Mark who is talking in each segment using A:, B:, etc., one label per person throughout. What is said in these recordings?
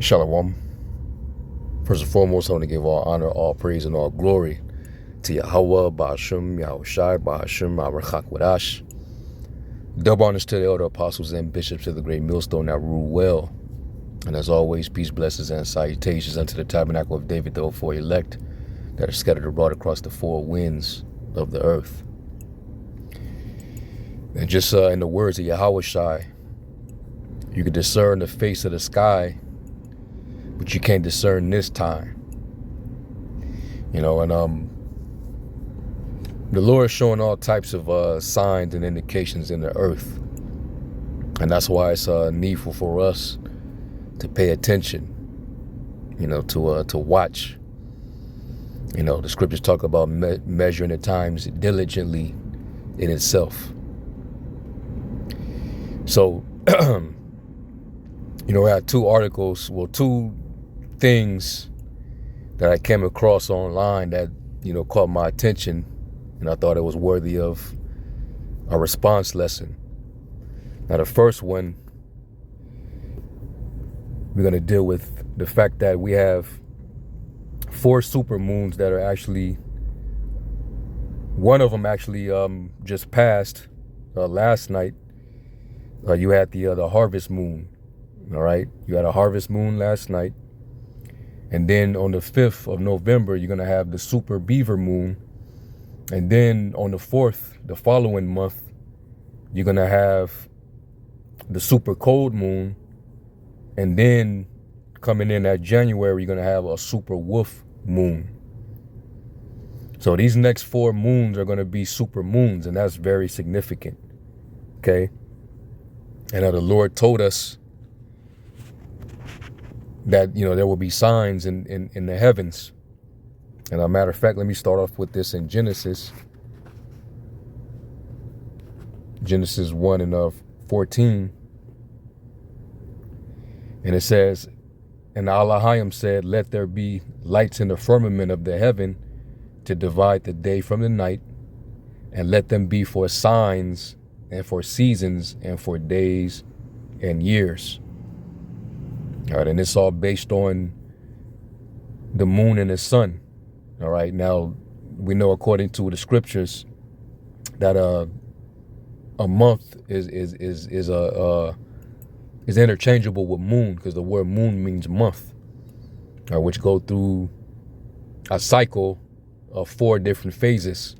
A: Shalom. First and foremost, I want to give all honor, all praise, and all glory to Yahweh, Ba'ashem, Yahushai, Ba'ashem, Abrachak Wadash. Double honors to the elder apostles and bishops of the great millstone that rule well. And as always, peace, blessings, and salutations unto the tabernacle of David, the four elect that are scattered abroad across the four winds of the earth. And just in the words of Yahushai, you can discern the face of the sky, but you can't discern this time. You know, and the Lord is showing all types of signs and indications in the earth. And that's why it's needful for us to pay attention, you know, to watch. You know, the scriptures talk about measuring the times diligently in itself. So, you know, I had two things that I came across online that, you know, caught my attention, and I thought it was worthy of a response lesson. Now, the first one, we're going to deal with the fact that we have 4 super moons that are actually, one of them actually just passed last night. You had the harvest moon, all right? You had a harvest moon last night. And then on the 5th of November, you're going to have the super beaver moon. And then on the 4th, the following month, you're going to have the super cold moon. And then coming in at January, you're going to have a super wolf moon. So these next 4 moons are going to be super moons, and that's very significant. Okay? And the Lord told us that, you know, there will be signs in the heavens. And a matter of fact, let me start off with this in Genesis 1 and 14. And it says, and Elohim said, let there be lights in the firmament of the heaven to divide the day from the night, and let them be for signs and for seasons and for days and years. All right, and it's all based on the moon and the sun. All right, now we know according to the scriptures that a month is interchangeable with moon, because the word moon means month, which go through a cycle of 4 different phases.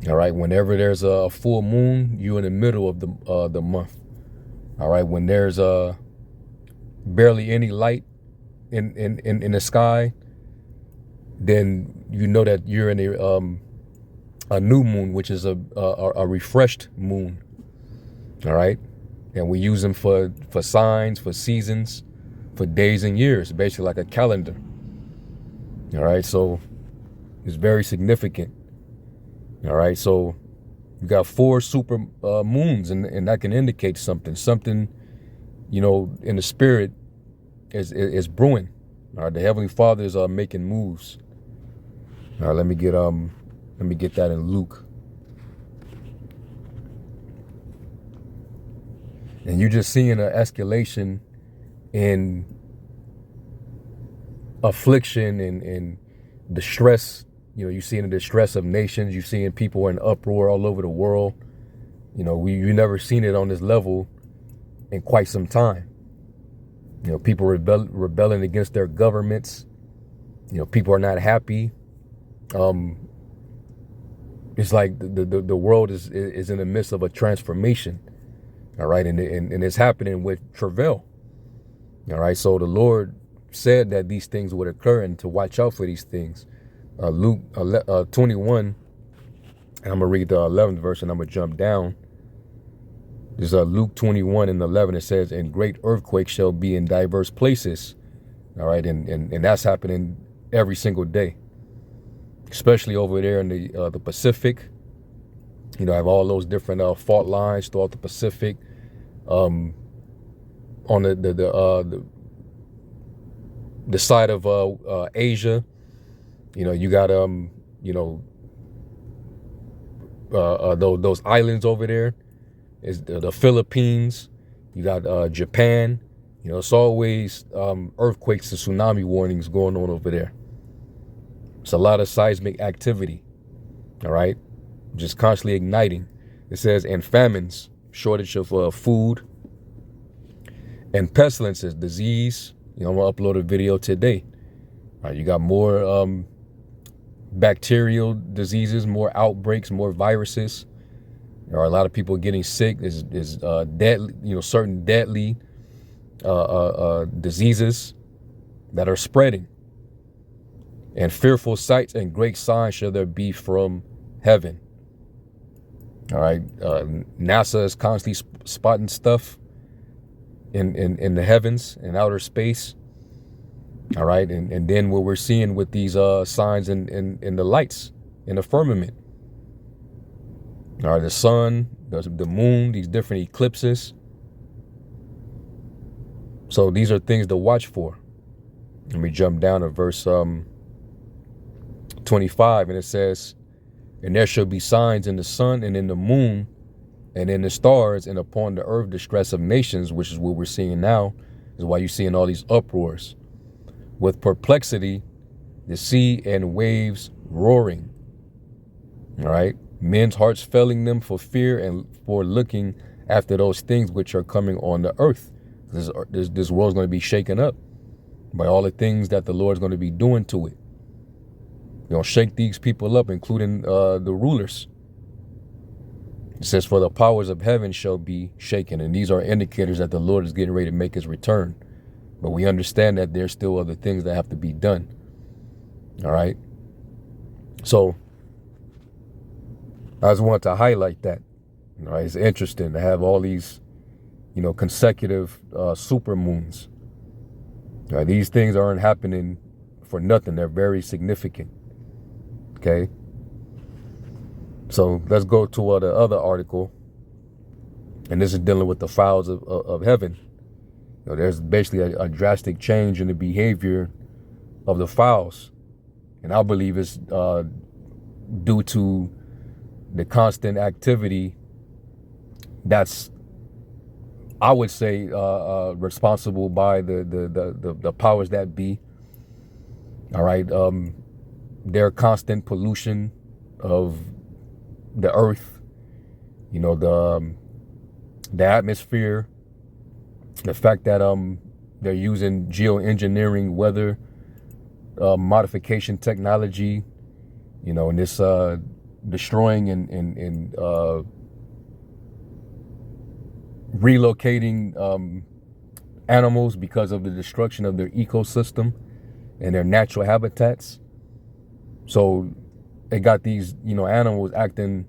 A: All right, whenever there's a full moon, you're in the middle of the month. All right, when there's barely any light in the sky, then you know that you're in a new moon, which is a refreshed moon. All right, and we use them for signs, for seasons, for days and years, basically like a calendar. All right, so it's very significant. All right, so you got 4 super moons, and that can indicate something, you know, in the spirit is brewing. All right, the Heavenly Father is making moves. All right, let me get that in Luke. And you're just seeing an escalation in affliction and distress. You know, you're seeing the distress of nations. You're seeing people in uproar all over the world. You know, you never seen it on this level in quite some time. You know, people rebelling against their governments. You know, people are not happy. It's like the world is in the midst of a transformation. All right, and it's happening with travail. All right, so the Lord said that these things would occur and to watch out for these things. Luke 21, and I'm gonna read the 11th verse, and I'm gonna jump down. There's Luke 21 and 11. It says, "And great earthquakes shall be in diverse places." All right, and that's happening every single day, especially over there in the Pacific. You know, I have all those different fault lines throughout the Pacific. On the side of Asia, you know, you got you know, those islands over there is the Philippines. You got Japan. You know, it's always earthquakes and tsunami warnings going on over there. It's a lot of seismic activity, all right? Just constantly igniting. It says, and famines, shortage of food, and pestilences, disease. You know, I'm gonna upload a video today. All right, you got more bacterial diseases, more outbreaks, more viruses. There are a lot of people getting sick. Is deadly, you know, certain deadly diseases that are spreading. And fearful sights and great signs shall there be from heaven. All right, NASA is constantly spotting stuff in the heavens and outer space. All right, and then what we're seeing with these signs in the lights in the firmament. All right, the sun, the moon, these different eclipses. So these are things to watch for. Let me jump down to verse 25, and it says, and there shall be signs in the sun and in the moon and in the stars, and upon the earth distress of nations, which is what we're seeing now, is why you're seeing all these uproars. With perplexity, the sea and waves roaring. All right, men's hearts failing them for fear and for looking after those things which are coming on the earth. This world's going to be shaken up by all the things that the Lord's going to be doing to it. You're going to shake these people up, including the rulers. It says, for the powers of heaven shall be shaken. And these are indicators that the Lord is getting ready to make his return. But we understand that there's still other things that have to be done. All right. So I just wanted to highlight that. You know, it's interesting to have all these, you know, consecutive super moons. Right? These things aren't happening for nothing. They're very significant. Okay. So let's go to the other article. And this is dealing with the fowls of heaven. You know, there's basically a drastic change in the behavior of the fowls. And I believe it's due to the constant activity that's, I would say, responsible by the powers that be. All right. Their constant pollution of the earth, you know, the atmosphere, the fact that they're using geoengineering, weather modification technology, you know, and this destroying and relocating animals because of the destruction of their ecosystem and their natural habitats. So it got these, you know, animals acting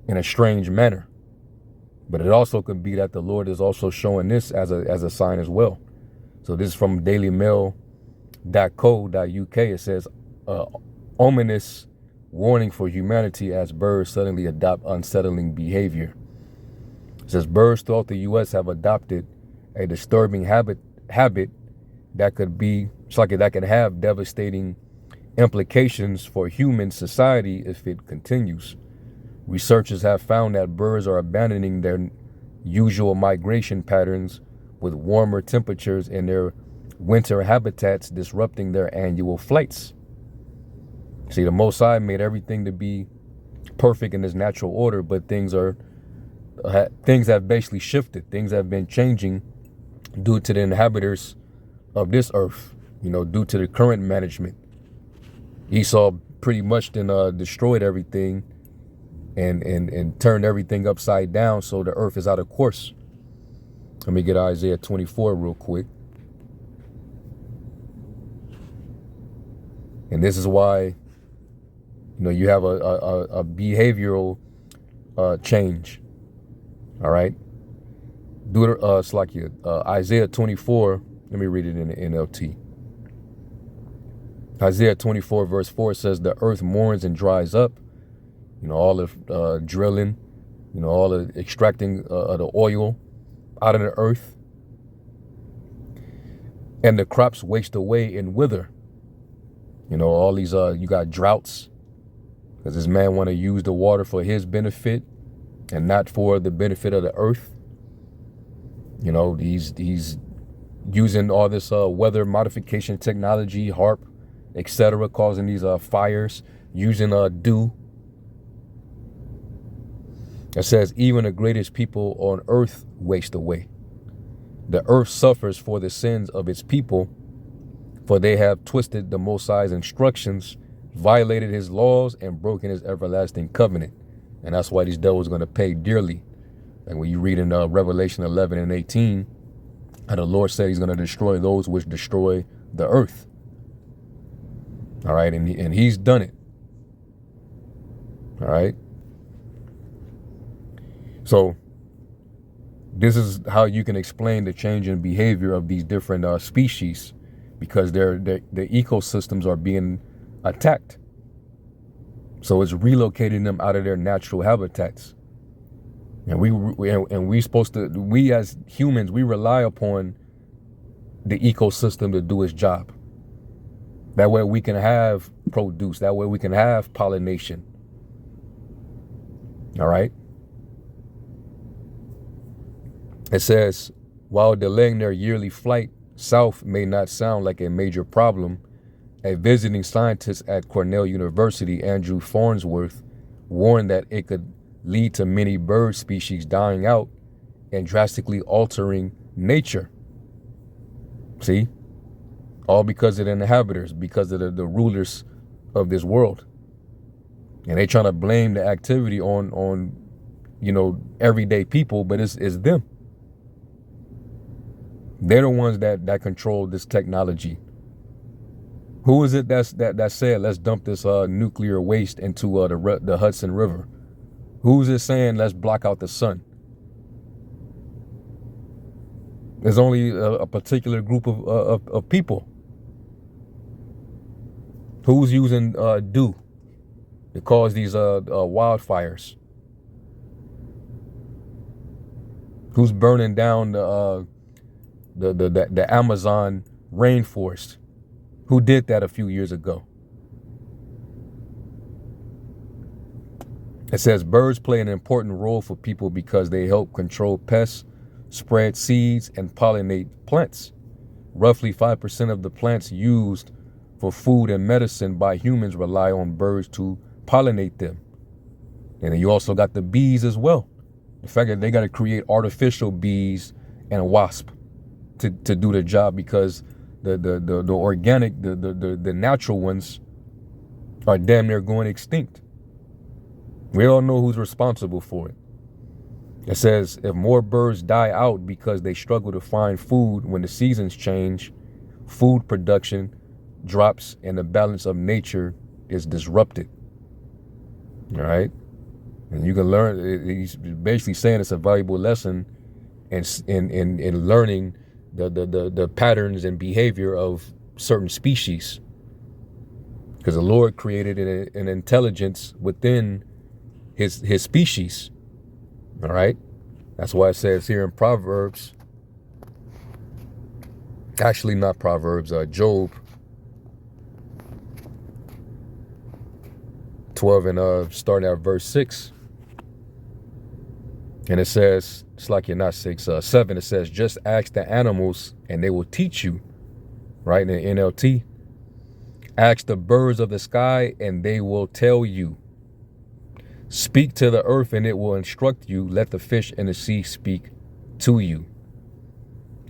A: in a strange manner. But it also could be that the Lord is also showing this as a sign as well. So this is from dailymail.co.uk. It says, ominous warning for humanity as birds suddenly adopt unsettling behavior. It says birds throughout the U.S. have adopted a disturbing habit that could have devastating implications for human society if it continues. Researchers have found that birds are abandoning their usual migration patterns with warmer temperatures in their winter habitats, disrupting their annual flights. See, the Most High made everything to be perfect in its natural order, but things have basically shifted. Things have been changing due to the inhabitants of this earth, you know, due to the current management. Esau pretty much then destroyed everything and turned everything upside down, so the earth is out of course. Let me get Isaiah 24 real quick. And this is why, you know, you have a behavioral change. All right. Isaiah 24. Let me read it in the NLT. Isaiah 24 verse 4 says, the earth mourns and dries up. You know, all the drilling, you know, all the extracting the oil out of the earth. And the crops waste away and wither. You know, all these, you got droughts because this man want to use the water for his benefit and not for the benefit of the earth. You know, these using all this weather modification technology, HARP, etc., causing these fires, using dew. It says, even the greatest people on earth waste away. The earth suffers for the sins of its people, for they have twisted the Most High's instructions, violated his laws, and broken his everlasting covenant. And that's why these devils are going to pay dearly. Like when you read in Revelation 11 and 18, how the Lord said he's going to destroy those which destroy the earth. All right, and he's done it. All right. So this is how you can explain the change in behavior of these different species, because the ecosystems are being attacked. So it's relocating them out of their natural habitats. And we as humans, we rely upon the ecosystem to do its job. That way we can have produce. That way we can have pollination. All right. It says, while delaying their yearly flight south may not sound like a major problem, a visiting scientist at Cornell University, Andrew Farnsworth, warned that it could lead to many bird species dying out and drastically altering nature. See? All because of the inhabitants, because of the rulers of this world. And they trying to blame the activity on everyday people, but it's them. They're the ones that control this technology. Who is it that said, let's dump this nuclear waste into the Hudson River? Who's it saying, let's block out the sun? There's only a particular group of people. Who's using dew to cause these wildfires? Who's burning down the Amazon rainforest? Who did that a few years ago? It says birds play an important role for people because they help control pests, spread seeds, and pollinate plants. Roughly 5% of the plants used for food and medicine by humans rely on birds to pollinate them. And then you also got the bees as well. The fact that they got to create artificial bees and wasp to do the job, because the organic, the natural ones are damn near going extinct. We all know who's responsible for it. It says if more birds die out because they struggle to find food when the seasons change, food production drops and the balance of nature is disrupted. All right. And you can learn, he's basically saying it's a valuable lesson in learning the patterns and behavior of certain species. Because the Lord created an intelligence within his species. All right. That's why it says here in Proverbs, actually not Proverbs, Job 12 and starting at verse 6. And it says, it's like you're not 6, 7. It says, just ask the animals and they will teach you. Right, in the NLT. Ask the birds of the sky and they will tell you. Speak to the earth and it will instruct you. Let the fish in the sea speak to you.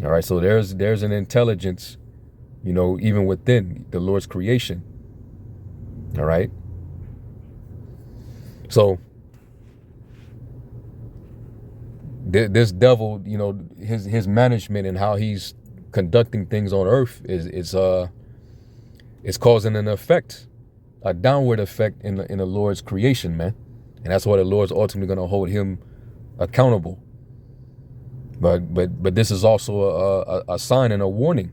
A: All right, so there's an intelligence, even within the Lord's creation. All right. So this devil, his management and how he's conducting things on earth is causing an effect, a downward effect in the Lord's creation, man. And that's why the Lord's ultimately going to hold him accountable. But this is also a sign and a warning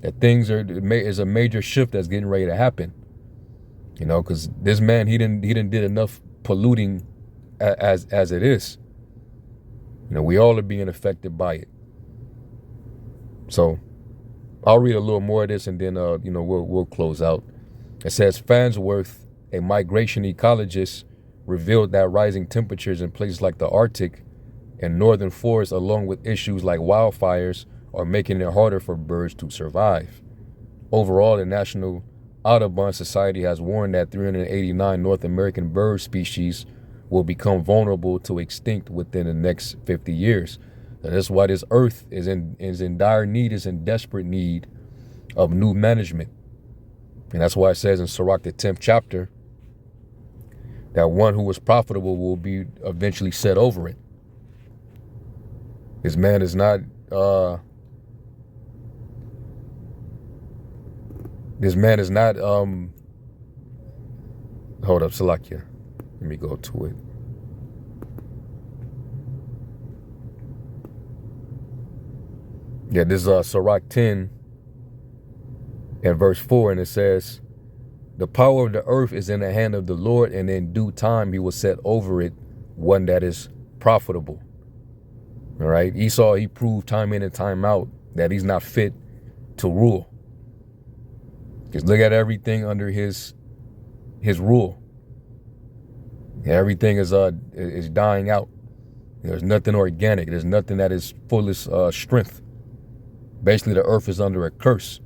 A: that is a major shift that's getting ready to happen. Because this man, he didn't did enough polluting as it is. We all are being affected by it. So I'll read a little more of this and then we'll close out. It says Farnsworth, a migration ecologist, revealed that rising temperatures in places like the Arctic and northern forests, along with issues like wildfires, are making it harder for birds to survive. Overall, the National Audubon Society has warned that 389 North American bird species will become vulnerable to extinct within the next 50 years. And that's why this earth is in dire need, is in desperate need of new management. And that's why it says in Sirach, the 10th chapter, that one who is profitable will be eventually set over it. This man is not, hold up, Salakia. Let me go to it. Yeah, this is Sirach 10 and verse 4, and it says, the power of the earth is in the hand of the Lord, and in due time he will set over it one that is profitable. All right. Esau, he proved time in and time out that he's not fit to rule. Because look at everything under his rule. Everything is dying out. There's nothing organic. There's nothing that is fullest strength. Basically, the earth is under a curse.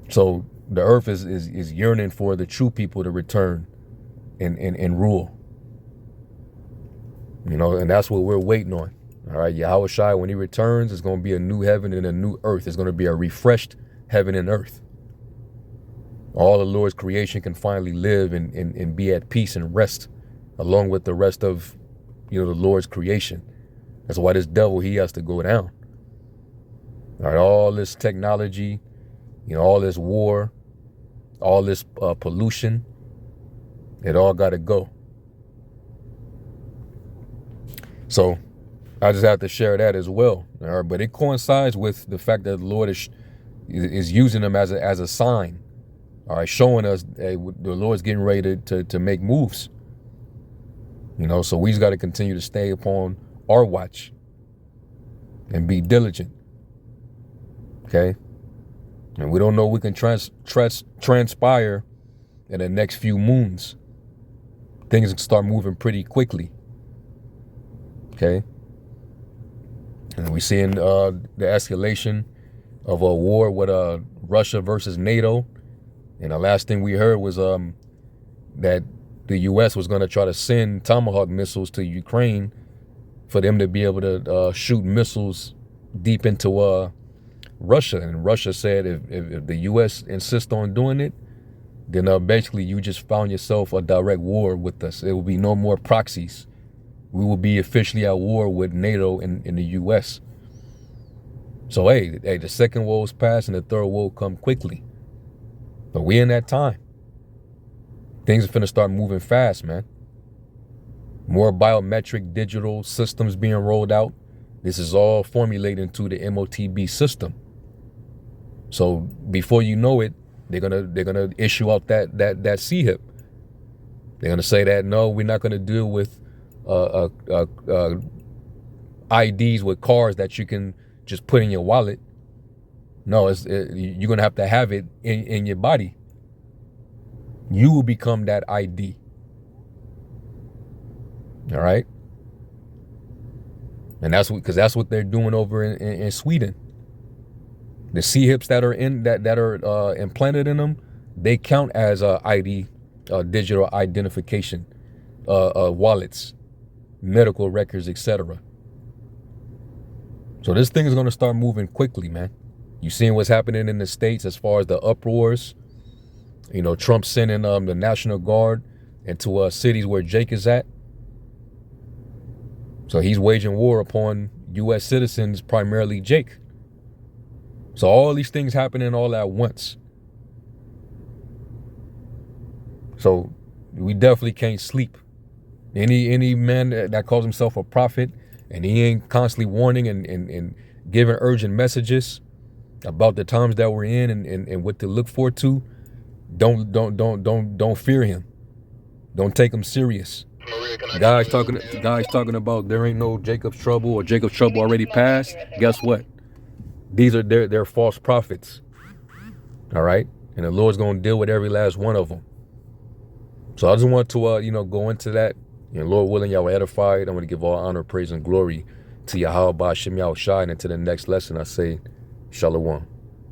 A: So the earth is yearning for the true people to return and rule. You know, and that's what we're waiting on. All right, Yahweh Shai, when he returns, it's going to be a new heaven and a new earth. It's going to be a refreshed heaven and earth. All the Lord's creation can finally live and be at peace and rest along with the rest of, the Lord's creation. That's why this devil, he has to go down. All right, all this technology, all this war, all this pollution, it all got to go. So I just have to share that as well. All right, but it coincides with the fact that the Lord is using them as a sign. All right, showing us the Lord's getting ready to make moves. So we just got to continue to stay upon our watch and be diligent. Okay. And we don't know we can transpire in the next few moons. Things can start moving pretty quickly. Okay. And we're seeing the escalation of a war with Russia versus NATO. And the last thing we heard was that the U.S. was going to try to send Tomahawk missiles to Ukraine for them to be able to shoot missiles deep into Russia. And Russia said if the U.S. insists on doing it, then basically you just found yourself a direct war with us. There will be no more proxies. We will be officially at war with NATO in the U.S. So, hey, the second war is past and the third war will come quickly. But we in that time. Things are finna start moving fast, man. More biometric digital systems being rolled out. This is all formulated into the MOTB system. So before you know it, they're gonna issue out that CHIP. They're gonna say that no, we're not gonna deal with IDs with cards that you can just put in your wallet. No, you're gonna have to have it in your body. You will become that ID. All right, and that's what they're doing over in Sweden. The CHIPs that are implanted in them, they count as ID, digital identification, wallets, medical records, etc. So this thing is going to start moving quickly, man. You seeing what's happening in the States as far as the uproars? Trump sending the National Guard into cities where Jake is at. So he's waging war upon U.S. citizens, primarily Jake. So all these things happening all at once. So we definitely can't sleep. Any man that calls himself a prophet and he ain't constantly warning and giving urgent messages about the times that we're in and what to look forward to, don't fear him. Don't take him serious. Guys talking about there ain't no Jacob's trouble or Jacob's trouble already passed. Guess what? These are they're false prophets. All right, and the Lord's gonna deal with every last one of them. So I just want to go into that. Lord willing, y'all were edified. I'm gonna give all honor, praise, and glory To Yahweh Ba'Shem Yahushua, and into the next lesson, I say, Shalom.